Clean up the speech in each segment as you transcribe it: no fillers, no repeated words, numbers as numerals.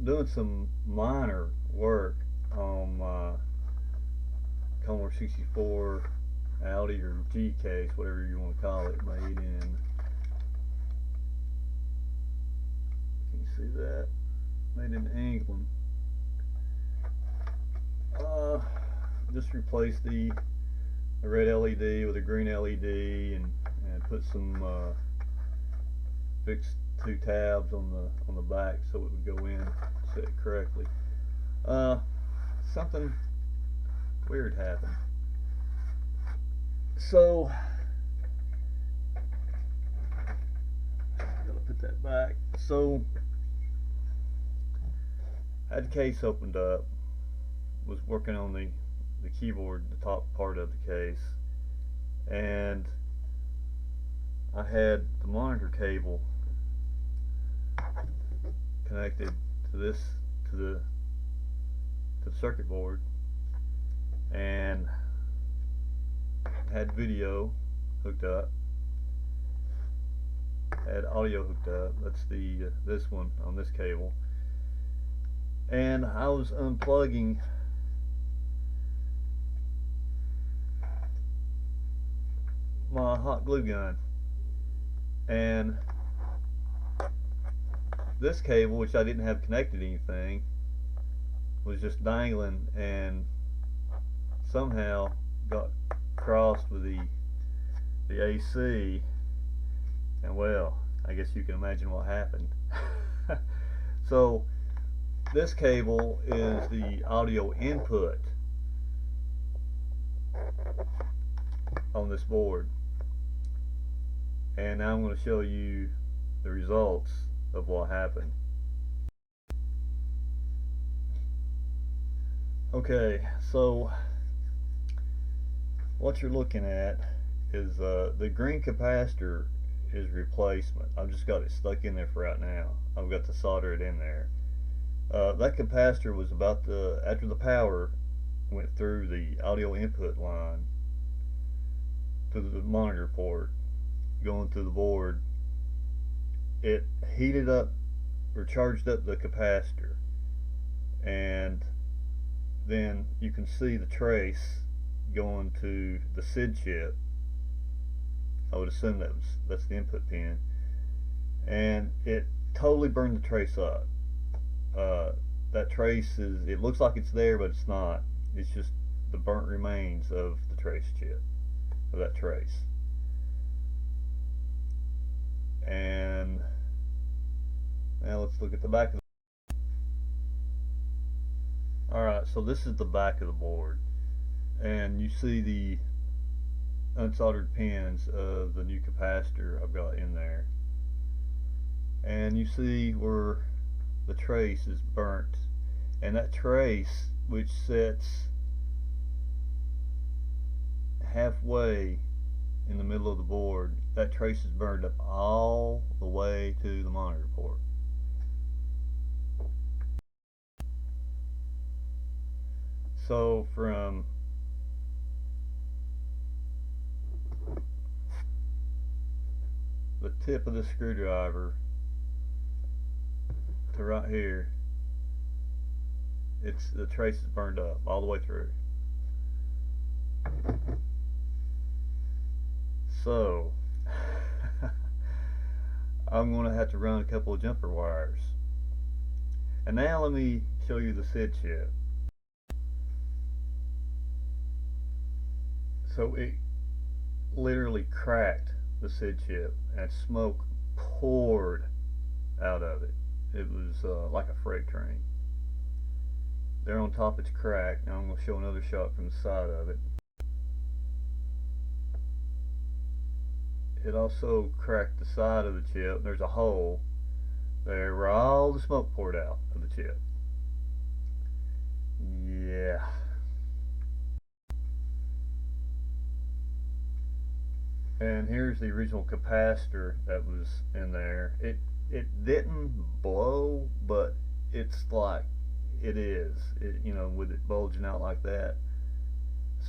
doing some minor work on my Commodore 64 Aldi or G case, whatever you want to call it, made in, can you see that? Made in England. Just replaced the red LED with a green LED and put some fixed two tabs on the back so it would go in set it correctly. Something weird happened. So gotta put that back. So I had the case opened up, was working on the keyboard, the top part of the case, and I had the monitor cable connected to this to the circuit board, and had video hooked up, had audio hooked up. That's the this one on this cable, and I was unplugging my hot glue gun, and this cable, which I didn't have connected to anything, was just dangling and somehow got crossed with the AC, and well, I guess you can imagine what happened. So this cable is the audio input on this board, and now I'm going to show you the results of what happened. Okay, so what you're looking at is the green capacitor is replacement. I've just got it stuck in there for right now. I've got to solder it in there. That capacitor was about after the power went through the audio input line to the monitor port going through the board, it heated up or charged up the capacitor, and then you can see the trace going to the SID chip. I would assume that's the input pin, and it totally burned the trace up. That trace it looks like it's there, but it's not. It's just the burnt remains of the trace chip, of that trace. And now let's look at the back of the Alright, so this is the back of the board, and you see the unsoldered pins of the new capacitor I've got in there, and you see where the trace is burnt, and that trace, which sits halfway in the middle of the board, that trace is burned up all the way to the monitor port. So from the tip of the screwdriver to right here, the trace is burned up all the way through. So I'm going to have to run a couple of jumper wires. And now let me show you the SID chip. So it literally cracked the SID chip, and smoke poured out of it. It was like a freight train. There on top it's cracked. Now I'm going to show another shot from the side of it. It also cracked the side of the chip. There's a hole there where all the smoke poured out of the chip. Yeah. And here's the original capacitor that was in there. It didn't blow, but it's like it is, you know, with it bulging out like that.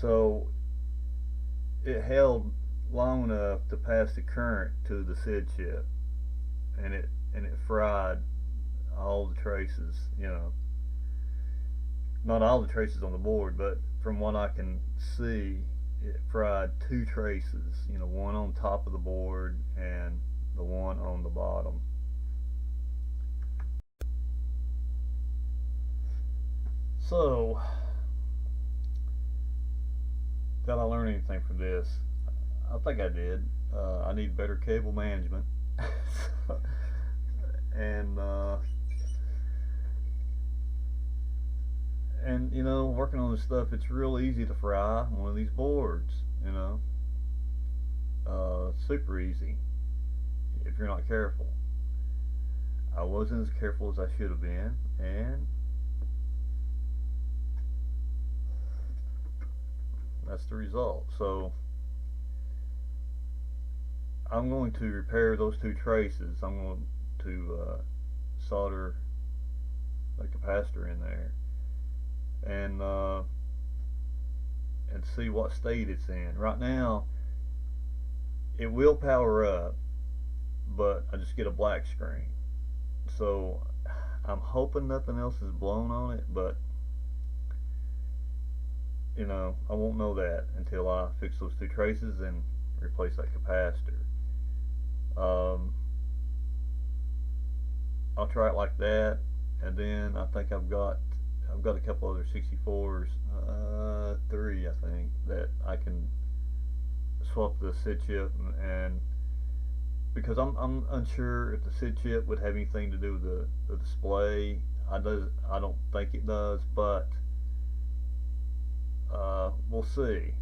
So it held long enough to pass the current to the SID chip, and it fried all the traces, not all the traces on the board, but from what I can see, it fried two traces, one on top of the board and the one on the bottom. So, did I learn anything from this? I think I did. I need better cable management. and working on this stuff, it's real easy to fry one of these boards. Super easy if you're not careful. I wasn't as careful as I should have been, and that's the result. So I'm going to repair those two traces. I'm going to solder the capacitor in there and see what state it's in. Right now, it will power up, but I just get a black screen. So I'm hoping nothing else is blown on it, but I won't know that until I fix those two traces and replace that capacitor. I'll try it like that, and then I think I've got a couple other 64s, three I think, that I can swap the SID chip, and because I'm unsure if the SID chip would have anything to do with the display. I don't think it does, but we'll see.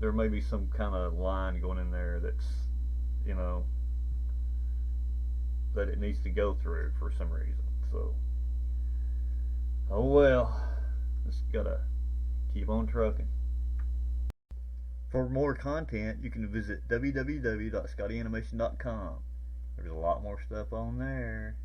There may be some kind of line going in there that's that it needs to go through for some reason. So, oh well, just gotta keep on trucking. For more content, you can visit www.scottyanimation.com. There's a lot more stuff on there.